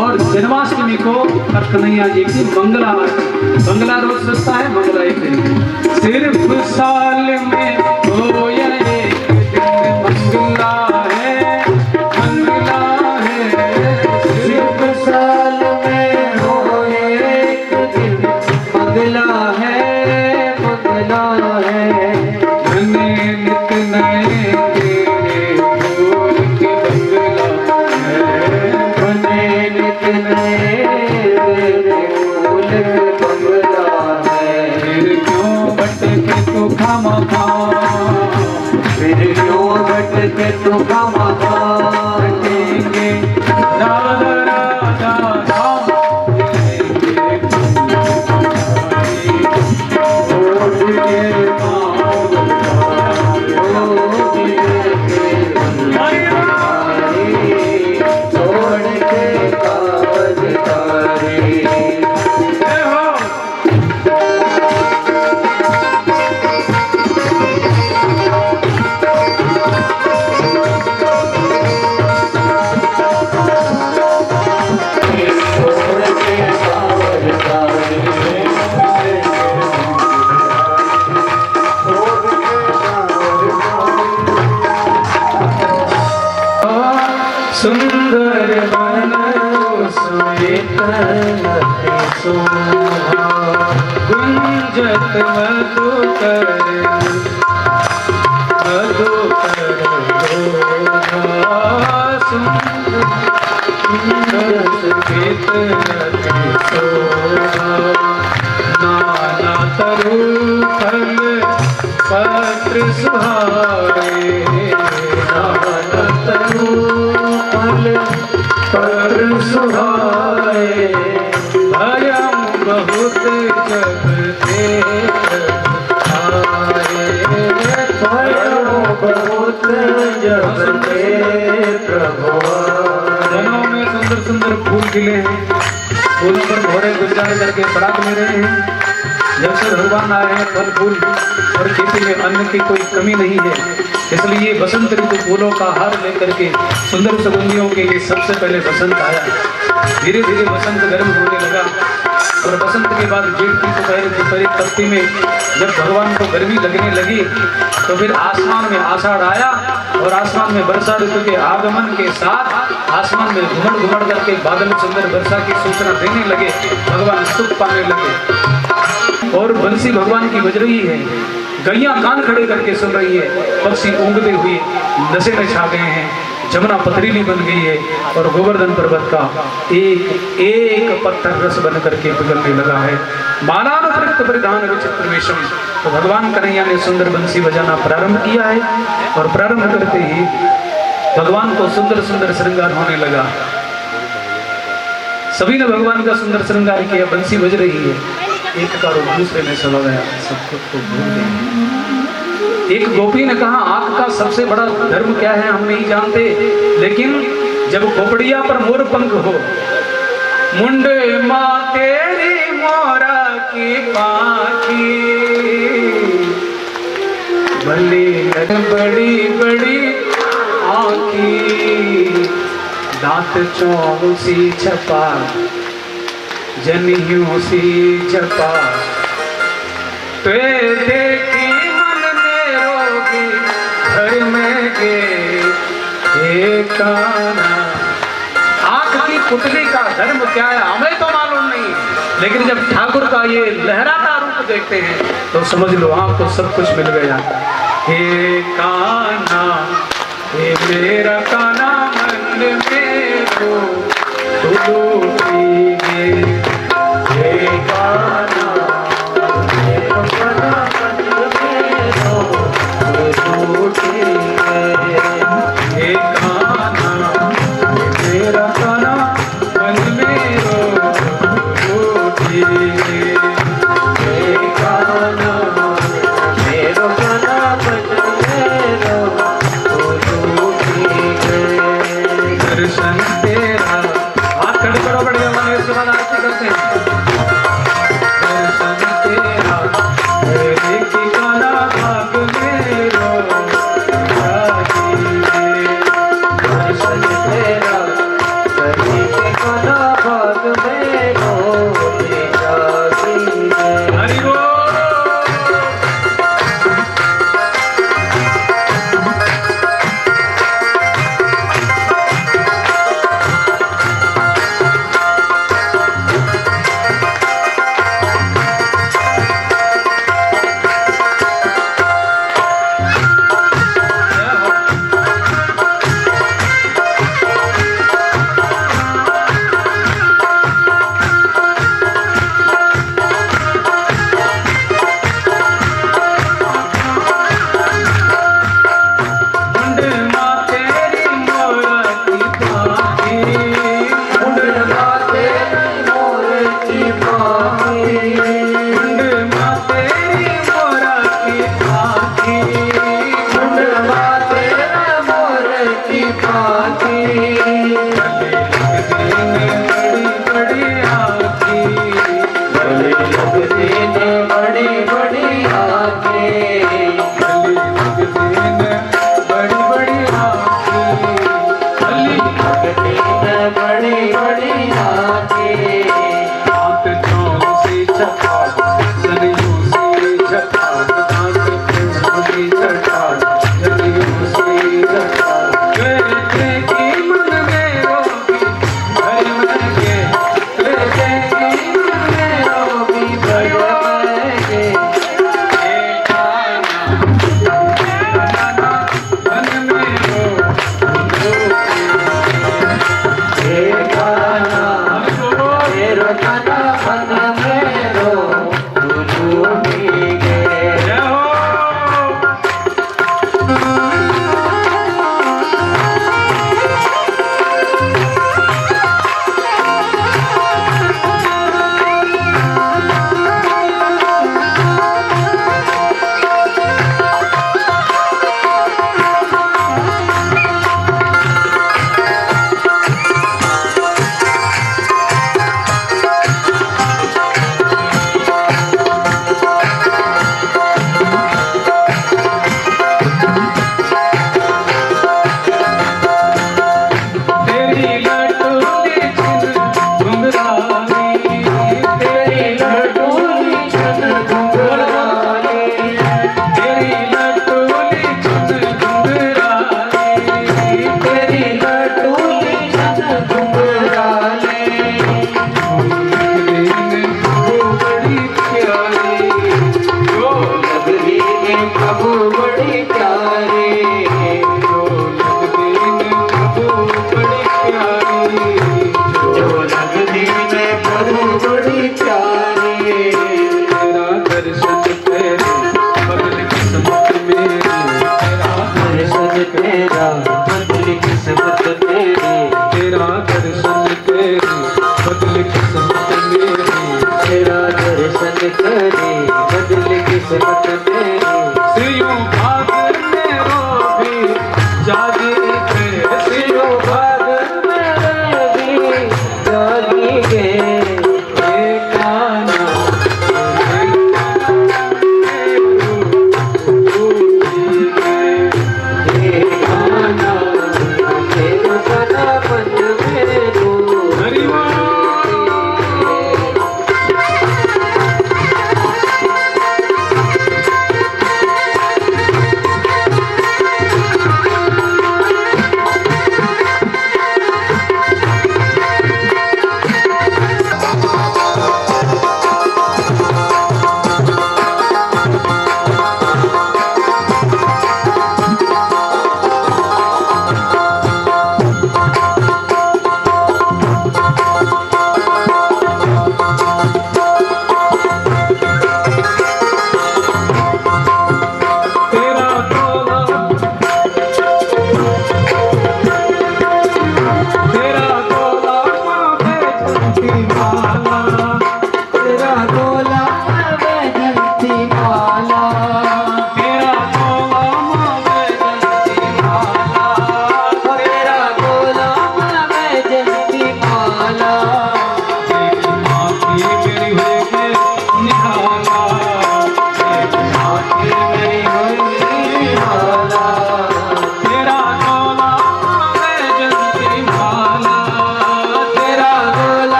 और जन्माष्टमी को कन्हैया जी की मंगला आरती। मंगला रोज सस्ता है, मंगला एक दिन। सिर्फ साल में हो या एक दिन मंगला है, मंगला है। सिर्फ साल खामखा फिर क्यों भटके तू खामखा भटकेंगे राधा राधा राम सुंदर बन श्वेत शोभा गुंजत मधुकर सुंदर श्वेत शोभा नाना तरु फल पत्र सुहाए नाना तरु पर सुहाए भयम बहुत जब देख आए भयम बहुत जब देख वनों में सुंदर सुंदर फूल खिले हैं फूलों पर घोड़े गुलजार करके पराग ले रहे हैं जब से भगवान आए हैं फल फूल और खेती में अन्न की कोई कमी नहीं है इसलिए बसंत ऋतु फूलों का हार लेकर के सुंदर सुगंधियों के लिए सबसे पहले बसंत आया धीरे धीरे बसंत गर्म होने लगा और बसंत के बाद जेठ की दोपहर पत्ती में जब भगवान को गर्मी लगने लगी तो फिर आसमान में आषाढ़ आया और आसमान में वर्षा ऋतु के आगमन के साथ आसमान में घुमड़ घुमड़ करके बादल सुंदर वर्षा की सूचना देने लगे भगवान सुख पाने लगे और बंसी भगवान की बज रही है गैया कान खड़े करके सुन रही है पक्षी ऊँगते हुए नशे में छा गए हैं जमुना पथरीली बन गई है और गोवर्धन पर्वत का एक एक पत्थर रस बन करके पिघलने लगा है मालानुपृक्त परिधान विचित्र वेशम तो भगवान कन्हैया ने सुंदर बंसी बजाना प्रारंभ किया है और प्रारंभ करते ही भगवान को सुंदर सुंदर श्रृंगार होने लगा सभी ने भगवान का सुंदर श्रृंगार किया बंसी बज रही है एक का रूप दूसरे में चला गया सब कुछ को भूल गए एक गोपी ने कहा आंख का सबसे बड़ा धर्म क्या है हम नहीं जानते लेकिन जब खोपड़िया पर मोर पंख हो मुंडे माँ तेरी मोरा की पाखी भली बड़ी बड़ी आँखी दांत चौसी छपा जनियों सी छपा पे देखी मन में रोगी घर में गे काना आंख की पुतली का धर्म क्या है हमें तो मालूम नहीं लेकिन जब ठाकुर का ये लहराता रूप देखते हैं तो समझ लो आंख को सब कुछ मिल गया हे काना हे मेरा काना मन में तो दर्शन तेरा हाथ खड़े करो बढ़िया प्रभु बड़े प्यारे, जो लगते हैं प्रभु बड़े प्यारे, जो लगते हैं प्रभु बड़े प्यारे। तेरा दर्शन तेरे बदल किस्मत मेरी, तेरा दर्शन तेरा बदल किस्मत मेरी, तेरा दर्शन तेरी बदल किस्मत मेरी, तेरा दर्शन करे बदल किस्मत मेरी। सियों भाग मेरो भी जागे थे, सियों भाग मेरे भी जागी गे, काना हे गाना तेरा गाना बन मेरो।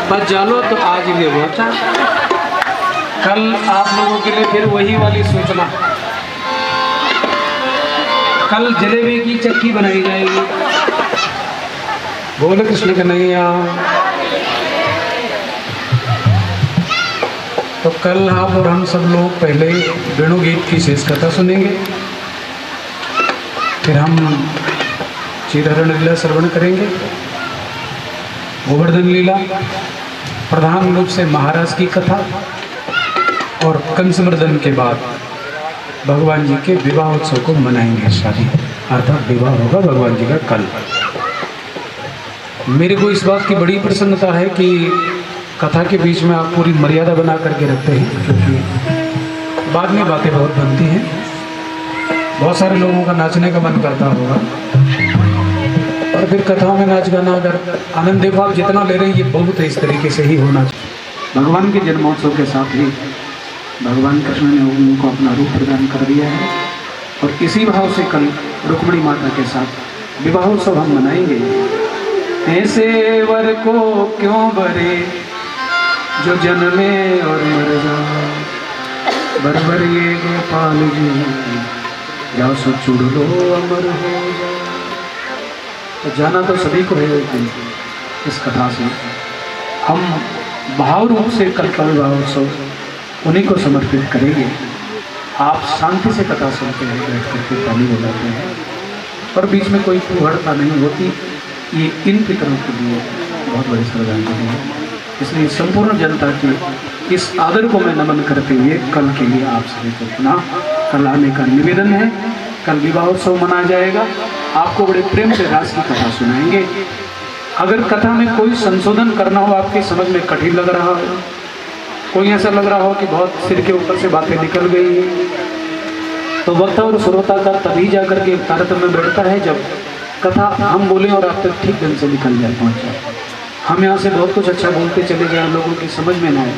बस जानो तो आज ये होता, कल आप लोगों के लिए फिर वही वाली सूचना। कल जलेबी की चक्की बनाई जाएगी। बोले कृष्ण कन्हैया। तो कल आप और हम सब लोग पहले वेणु गीत की शेष कथा सुनेंगे, फिर हम चीरहरण लीला श्रवण करेंगे, गोवर्धन लीला, प्रधान रूप से महाराज की कथा, और कंसमर्दन के बाद भगवान जी के विवाह उत्सव को मनाएंगे। शादी अर्थात विवाह होगा भगवान जी का कल। मेरे को इस बात की बड़ी प्रसन्नता है कि कथा के बीच में आप पूरी मर्यादा बना करके रखते हैं, क्योंकि बाद में बातें बहुत बनती हैं। बहुत सारे लोगों का नाचने का मन करता होगा, और फिर कथाओं में नाच गाना, अगर आनंद देखो आप जितना ले रहे हैं, ये बहुत इस तरीके से ही होना चाहिए। भगवान के जन्मोत्सव के साथ ही भगवान कृष्ण ने उनको अपना रूप प्रदान कर दिया है, और इसी भाव से कल रुक्मिणी माता के साथ विवाह उत्सव हम मनाएंगे। ऐसे वर को क्यों बरे जो जन्मे और मर जाए, बरबर ये गोपाल जी जाओ सो चुड़ लो अमर हो जाए। तो जाना तो सभी को है इस कथा से। हम भाव रूप से कल का विवाह उत्सव उन्हीं को समर्पित करेंगे। आप शांति से कथा सुनते हैं, बैठ करके ताली बजाते हैं और बीच में कोई फूहड़ता नहीं होती। ये इन पितरों के लिए बहुत बड़ी श्रद्धांजलि है। इसलिए संपूर्ण जनता के इस आदर को मैं नमन करते हुए कल के लिए आप सभी को पुनः कल आने का निवेदन है। कल विवाह उत्सव मनाया जाएगा। आपको बड़े प्रेम से रास की कथा सुनाएंगे। अगर कथा में कोई संशोधन करना हो, आपकी समझ में कठिन लग रहा हो, कोई ऐसा लग रहा हो कि बहुत सिर के ऊपर से बातें निकल गई, तो वक्ता और श्रोता का तभी जाकर के तारतम्य बैठता है जब कथा हम बोलें और आप तक ठीक ढंग से निकल जाए, पहुँच जाए। हम यहाँ से बहुत कुछ अच्छा बोलते चले जाए, लोगों की समझ में ना आए,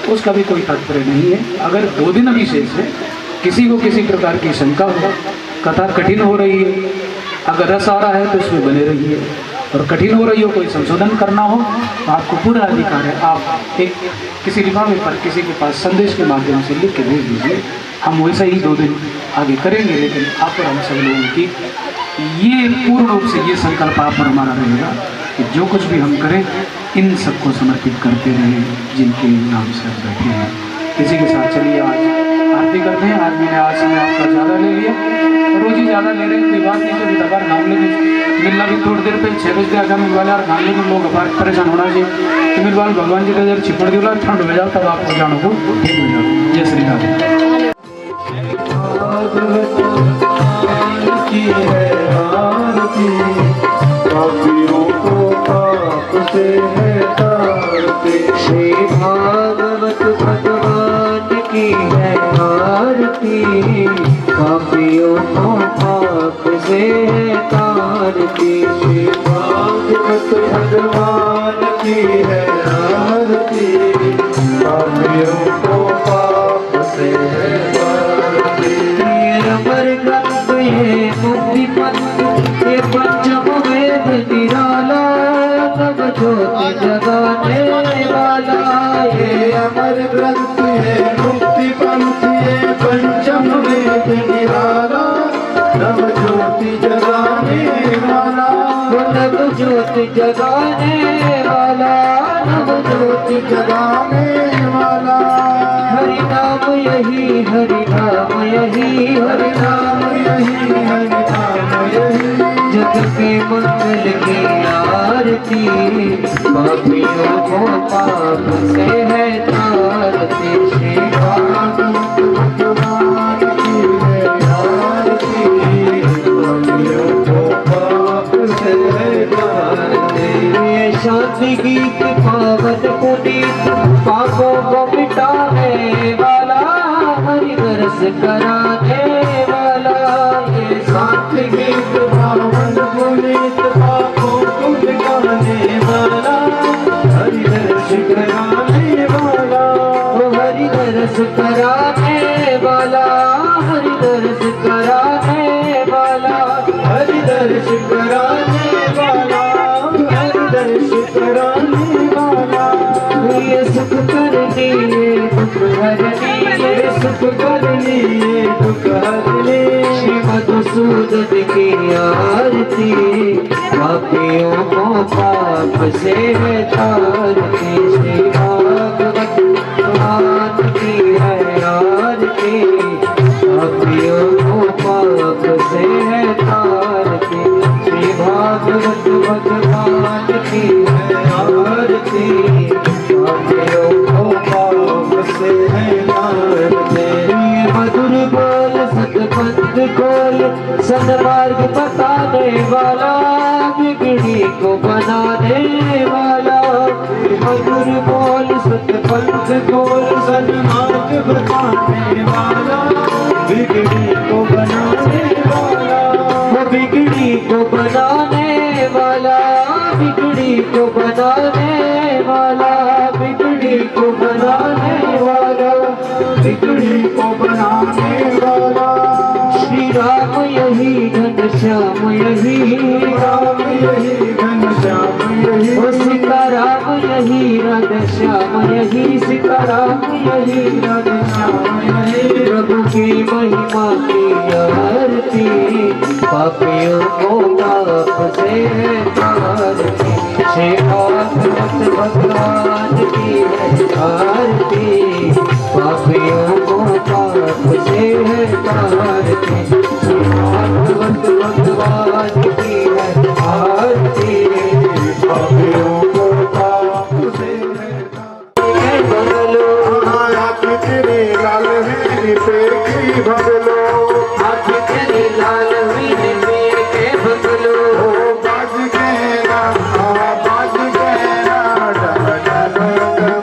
तो उसका भी कोई तात्पर्य नहीं है। अगर 2 दिन अभी शेष है, किसी को किसी प्रकार की शंका हो, कथा कठिन हो रही है, अगर रस आ रहा है तो उसमें बने रहिए, और कठिन हो रही हो, कोई संशोधन करना हो तो आपको पूरा अधिकार है। आप एक किसी लिफाफे पर किसी के पास संदेश के माध्यम से लिख के भेज दीजिए। हम वैसा ही 2 दिन आगे करेंगे, लेकिन आप और हम सब लोगों की ये पूर्ण रूप से ये संकल्प आप और हमारा रहेगा कि जो कुछ भी हम करें इन सबको समर्पित करते रहें जिनके नाम से हम बैठे हैं। इसी के साथ चलिए आज आरती करते हैं। आज मैंने आज समय आपका ज़्यादा ले लिया, रोज ही ज़्यादा ले रहे हैं, कोई बात नहीं। तो दबार नाम लेने मिलना भी थोड़ी देर पे 6 बजे आगा मिल वाले और नाम लेने लोग अपार परेशान होना चाहिए। तो मेरे बाल भगवान जी का जब छिपड़ दिला ठंड हो जाओ तब आपको जानो को ठीक हो जाओ। जय श्री राम। की है आरती, पापियों को पाप से है तारती। श्री भागवत भगवान की है आरती, पापियों को पाप से है तारती। श्री भागवत भगवान की है आरती, पापियों को पाप से है तारती। अमर ग्रंथ ये मुक्ति पंथ, ये पंचम वेद निराला, नव ज्योति जगाने वाला। ये अमर ग्रंथ है मुक्ति पंथ, ये पंचम वेद निराला, नव ज्योति जगाने वाला। नव ज्योति जगाने वाला, नव ज्योति जगाने वाला। हरि नाम यही, हरि नाम यही, हरि नाम यही, हरि नाम यही। जग के मंगल की आरती, पापियों को पाप से है तारती। श्री भागवत भगवान की है आरती, पापियों को पाप से है तारती। ये शांति गीत पावन पुनीत, पापों को मिटाने वाला, हरि रस कराने वाला। ये शांति गीत पावन पुनीत, पापों को मिटाने वाला, हरि दर्श कराने वाला। हरि दर्श कराने वाला, हरि दर्श कराने वाला। हरि दर्श कराने वाला, हरि दर्श कराने वाला। ये सुख करनी, ये दुख हरनी, ये सुख करनी, ये दुख हरनी। श्री मधुसूदन की आरती, पापियों को पाप से है तारती। श्री भागवत भगवान की है आरती, पापियों को पाप से है तारती। श्री भागवत भगवान की है आरती, पापियों को पाप से है तारती। मधुर बोल सतपंथ खोल, सन्मार्ग बताने वाला, बिगड़ी को बनाने वाला। मधुर बोल सतपंथ खोल, सन्मार्ग बताने वाला, बिगड़ी को बनाने वाला। वो बिगड़ी को बनाने वाला, बिगड़ी को बनाने वाला, बिगड़ी को बनाने वाला, बिगड़ी को बनाने वाला। श्री राम यही घन श्याम यही राम यही घनश्याम यही ओ सीताराम यही राधे श्याम यही सीताराम यही राधे श्याम यही प्रभु की महिमा की आरती पापियों को पाप से तारती श्रीनाथ भगवान की है आरती पापियों को पाप से है तारती श्रीनाथ भगवान की है आरती पापियों को पाप से बगलो आँख तेरे लाल है पे की भगलो आँख तेरी लाल हुई पे के बगलो बाज गहना बाज गहना डम डम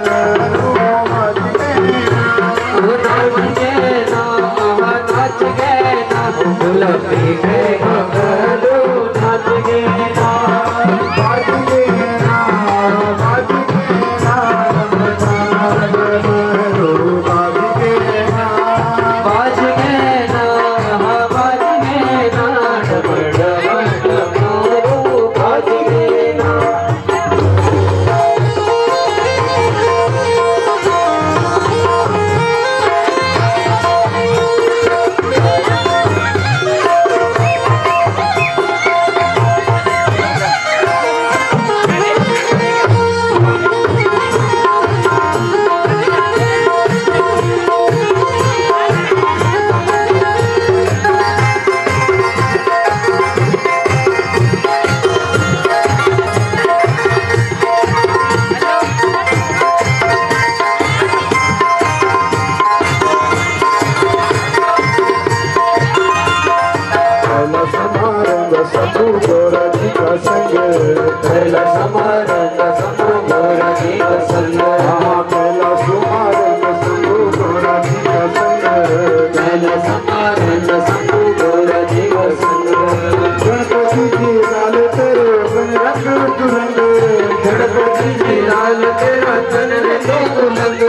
डमरू बाज गहना नाच गए ना गुलाबी गए बगलो नाच गए ना बाज गहना बाज गहना डम डमरू बाज गहना बाज गए ना बाज गए ना डम डम डमरू बाज गए ना पहला समारंभ सबू गोरा जी का संग पहला समारंभ सबू गोरा जी का संग पहला समारंभ सबू गोरा जी का संग पहला समारंभ सबू गोरा जी का संग गणपति जी लाल तेरे बन रंग तुरंग गणपति जी लाल तेरा तन रे तो लग